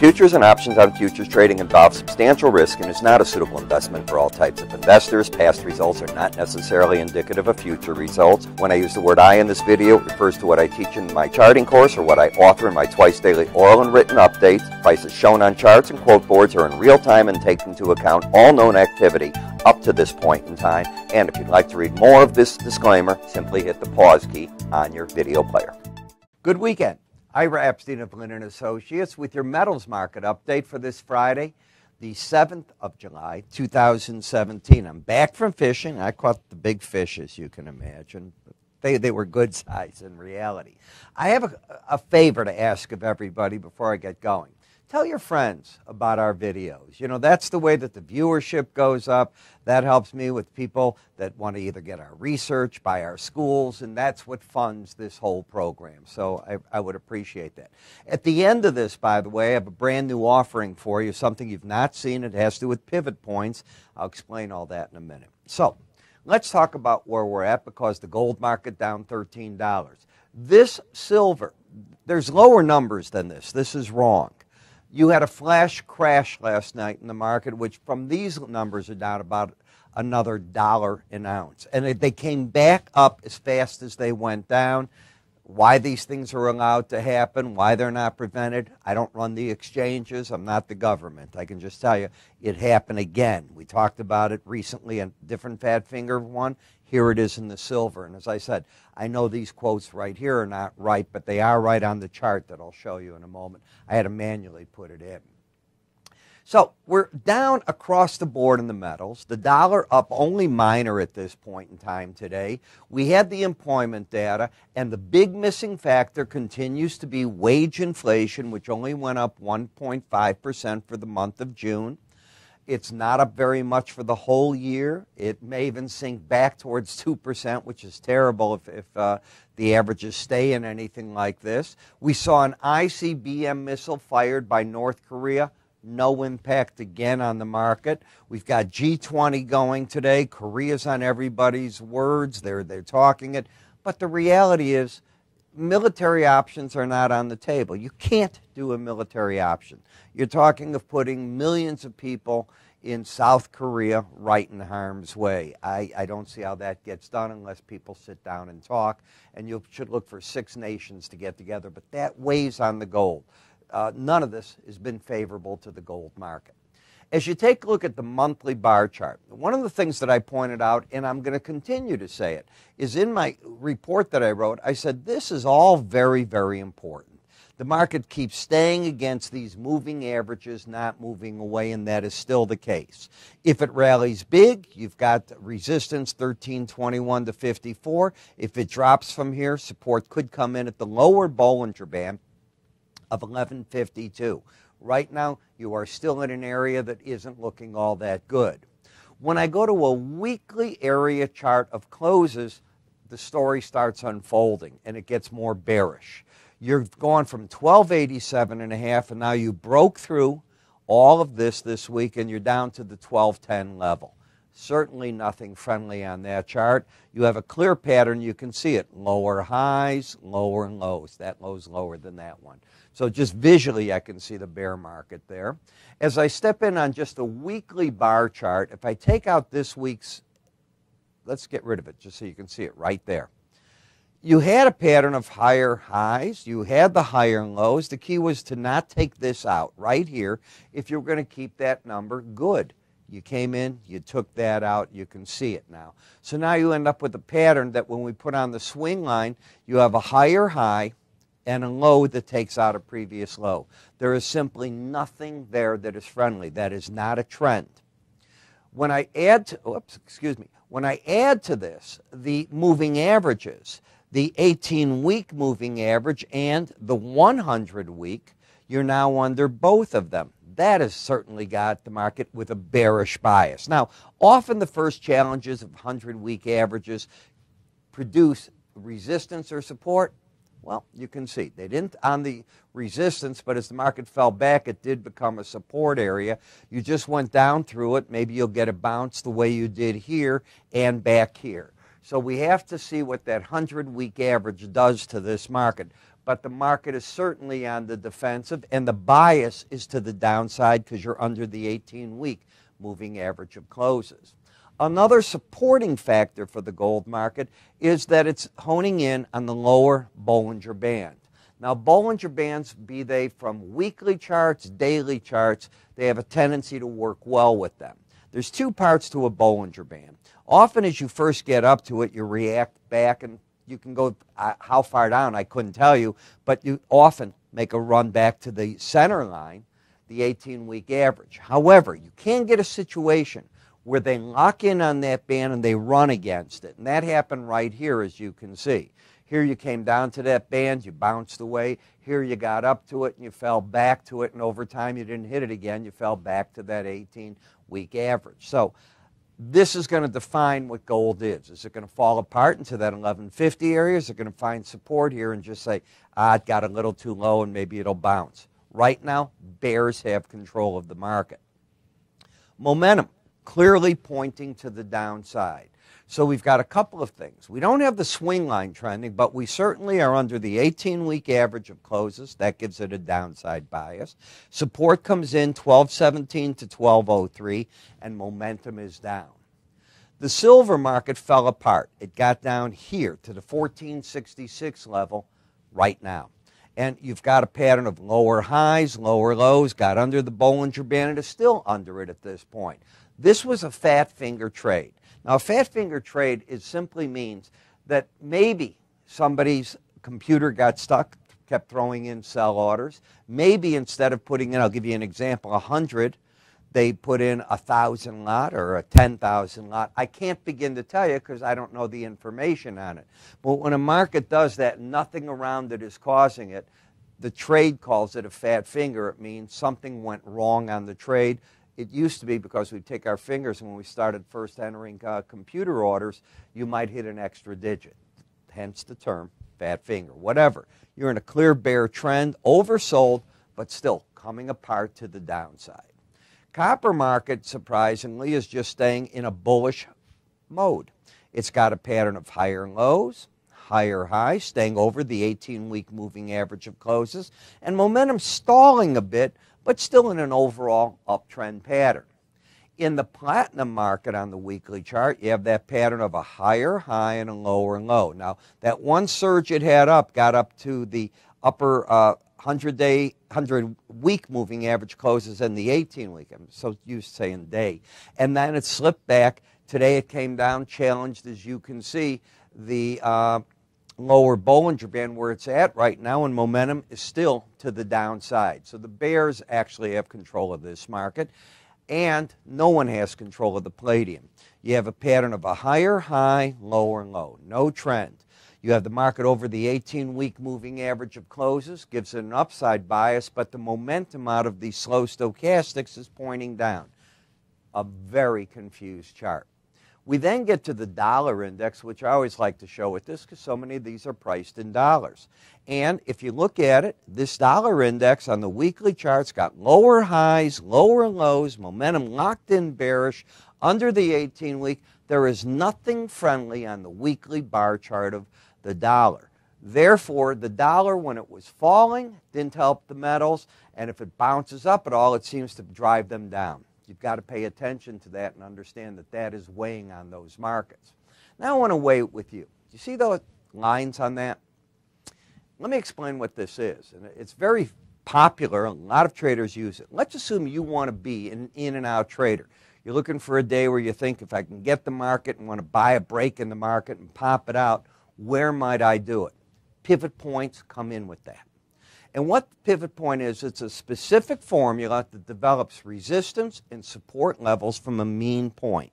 Futures and options on futures trading involve substantial risk and is not a suitable investment for all types of investors. Past results are not necessarily indicative of future results. When I use the word I in this video, it refers to what I teach in my charting course or what I offer in my twice daily oral and written updates. Prices shown on charts and quote boards are in real time and take into account all known activity up to this point in time. And if you'd like to read more of this disclaimer, simply hit the pause key on your video player. Good weekend. Ira Epstein of Linn & Associates with your metals market update for this Friday, the 7th of July, 2017. I'm back from fishing. I caught the big fish, as you can imagine. They were good size in reality. I have a favor to ask of everybody before I get going. Tell your friends about our videos. You know, that's the way that the viewership goes up. That helps me with people that want to either get our research, buy our schools, and that's what funds this whole program. So I would appreciate that. At the end of this, by the way, I have a brand new offering for you, something you've not seen. It has to do with pivot points. I'll explain all that in a minute. So let's talk about where we're at, because the gold market down $13. This silver, there's lower numbers than this. This is wrong. You had a flash crash last night in the market, which from these numbers are down about another $1 an ounce. And they came back up as fast as they went down. Why these things are allowed to happen, why they're not prevented, I don't run the exchanges. I'm not the government. I can just tell you it happened again. We talked about it recently, a different fat finger one. Here it is in the silver. And as I said, I know these quotes right here are not right, but they are right on the chart that I'll show you in a moment. I had to manually put it in. So we're down across the board in the metals. The dollar up only minor at this point in time today. We had the employment data, and the big missing factor continues to be wage inflation, which only went up 1.5% for the month of June. It's not up very much for the whole year. It may even sink back towards 2%, which is terrible if the averages stay in anything like this. We saw an ICBM missile fired by North Korea. No impact again on the market. We've got G20 going today. Korea's on everybody's words. They're talking it. But the reality is military options are not on the table. You can't do a military option. You're talking of putting millions of people in South Korea right in harm's way. I don't see how that gets done unless people sit down and talk. And you should look for 6 nations to get together. But that weighs on the gold. None of this has been favorable to the gold market. As you take a look at the monthly bar chart, one of the things that I pointed out, and I'm going to continue to say it, is in my report that I wrote, I said this is all very, very important. The market keeps staying against these moving averages, not moving away, and that is still the case. If it rallies big, you've got resistance 1321 to 54. If it drops from here, support could come in at the lower Bollinger Band of 1152. Right now, you are still in an area that isn't looking all that good. When I go to a weekly area chart of closes, the story starts unfolding and it gets more bearish. You're going from 1287.5, and now you broke through all of this week, and you're down to the 1210 level. Certainly nothing friendly on that chart. You have a clear pattern. You can see it. Lower highs, lower lows. That low's lower than that one. So just visually, I can see the bear market there. As I step in on just a weekly bar chart, if I take out this week's, let's get rid of it just so you can see it right there. You had a pattern of higher highs. You had the higher lows. The key was to not take this out right here if you're going to keep that number good. You came in, you took that out, you can see it now. So now you end up with a pattern that when we put on the swing line, you have a higher high and a low that takes out a previous low. There is simply nothing there that is friendly. That is not a trend. When I add to, when I add to this the moving averages, the 18-week moving average and the 100-week, you're now under both of them. That has certainly got the market with a bearish bias. Now, often the first challenges of 100-week averages produce resistance or support. Well, you can see they didn't on the resistance, but as the market fell back, it did become a support area. You just went down through it. Maybe you'll get a bounce the way you did here and back here. So we have to see what that 100-week average does to this market. But the market is certainly on the defensive, and the bias is to the downside because you're under the 18-week moving average of closes. Another supporting factor for the gold market is that it's honing in on the lower Bollinger Band. Now, Bollinger Bands, be they from weekly charts, daily charts, they have a tendency to work well with them. There's two parts to a Bollinger Band. Often as you first get up to it, you react back, and you can go how far down, I couldn't tell you, but you often make a run back to the center line, the 18-week average. However, you can get a situation where they lock in on that band and they run against it. And that happened right here, as you can see. Here you came down to that band, you bounced away. Here you got up to it and you fell back to it, and over time you didn't hit it again. You fell back to that 18-week average. So this is going to define what gold is. Is it going to fall apart into that 1150 area? Is it going to find support here and just say, it got a little too low and maybe it'll bounce? Right now, bears have control of the market. Momentum, clearly pointing to the downside. So we've got a couple of things. We don't have the swing line trending, but we certainly are under the 18-week average of closes. That gives it a downside bias. Support comes in 1217 to 1203, and momentum is down. The silver market fell apart. It got down here to the 1466 level right now. And you've got a pattern of lower highs, lower lows, got under the Bollinger Band, and is still under it at this point. This was a fat finger trade. Now, a fat finger trade simply means that maybe somebody's computer got stuck, kept throwing in sell orders. Maybe instead of putting in, I'll give you an example, 100, they put in 1,000 lot or a 10,000 lot. I can't begin to tell you because I don't know the information on it. But when a market does that, nothing around it is causing it. The trade calls it a fat finger. It means something went wrong on the trade. It used to be because we'd take our fingers, and when we started first entering computer orders, you might hit an extra digit, hence the term fat finger. Whatever. You're in a clear bear trend, oversold, but still coming apart to the downside. Copper market, surprisingly, is just staying in a bullish mode. It's got a pattern of higher lows, higher highs, staying over the 18-week moving average of closes, and momentum stalling a bit, but still in an overall uptrend pattern. In the platinum market on the weekly chart, you have that pattern of a higher high and a lower low. Now, that one surge it had up got up to the upper 100-week moving average closes in the 18-week. I'm so used to saying day. And then it slipped back. Today it came down, challenged, as you can see, the lower Bollinger Band where it's at right now, and momentum is still to the downside. So the bears actually have control of this market, and no one has control of the palladium. You have a pattern of a higher high, lower low, no trend. You have the market over the 18-week moving average of closes, gives it an upside bias, but the momentum out of these slow stochastics is pointing down. A very confused chart. We then get to the dollar index, which I always like to show with this because so many of these are priced in dollars. And if you look at it, this dollar index on the weekly charts got lower highs, lower lows, momentum locked in bearish under the 18-week. There is nothing friendly on the weekly bar chart of the dollar. Therefore, the dollar, when it was falling, didn't help the metals, and if it bounces up at all, it seems to drive them down. You've got to pay attention to that and understand that that is weighing on those markets. Now I want to weigh it with you. Do you see those lines on that? Let me explain what this is. And it's very popular. A lot of traders use it. Let's assume you want to be an in and out trader. You're looking for a day where you think, if I can get the market and want to buy a break in the market and pop it out, where might I do it? Pivot points come in with that. And what the pivot point is, it's a specific formula that develops resistance and support levels from a mean point.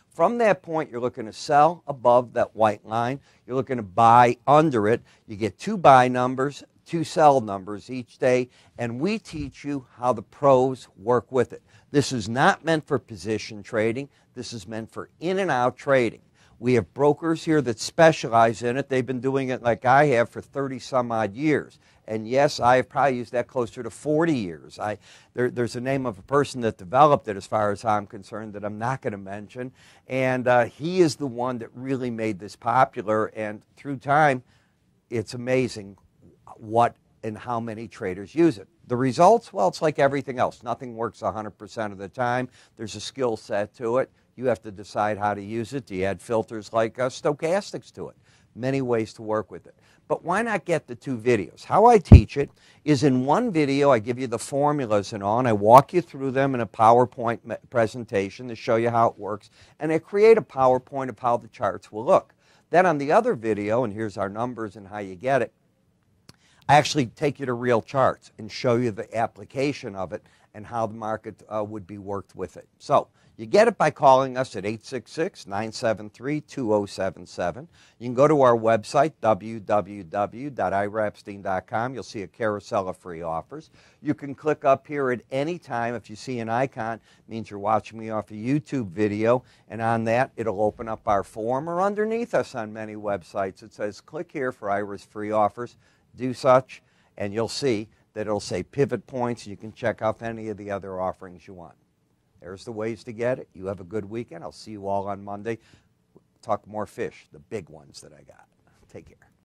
From that point, you're looking to sell above that white line. You're looking to buy under it. You get 2 buy numbers, 2 sell numbers each day, and we teach you how the pros work with it. This is not meant for position trading. This is meant for in and out trading. We have brokers here that specialize in it. They've been doing it like I have for 30 some odd years. And yes, I have probably used that closer to 40 years. There's a name of a person that developed it, as far as I'm concerned, that I'm not going to mention. And he is the one that really made this popular. And through time, it's amazing what and how many traders use it. The results, well, it's like everything else. Nothing works 100% of the time. There's a skill set to it. You have to decide how to use it. Do you add filters like stochastics to it? Many ways to work with it. But why not get the two videos? How I teach it is in one video, I give you the formulas and all, and I walk you through them in a PowerPoint presentation to show you how it works, and I create a PowerPoint of how the charts will look. Then on the other video, and here's our numbers and how you get it, I actually take you to real charts and show you the application of it and how the market would be worked with it. So you get it by calling us at 866-973-2077. You can go to our website, www.iraepstein.com. You'll see a carousel of free offers. You can click up here at any time. If you see an icon, it means you're watching me off a YouTube video, and on that, it'll open up our forum, or underneath us on many websites, it says, click here for Ira's free offers. Do such, and you'll see that it'll say pivot points. You can check out any of the other offerings you want. There's the ways to get it. You have a good weekend. I'll see you all on Monday. Talk more fish, the big ones that I got. Take care.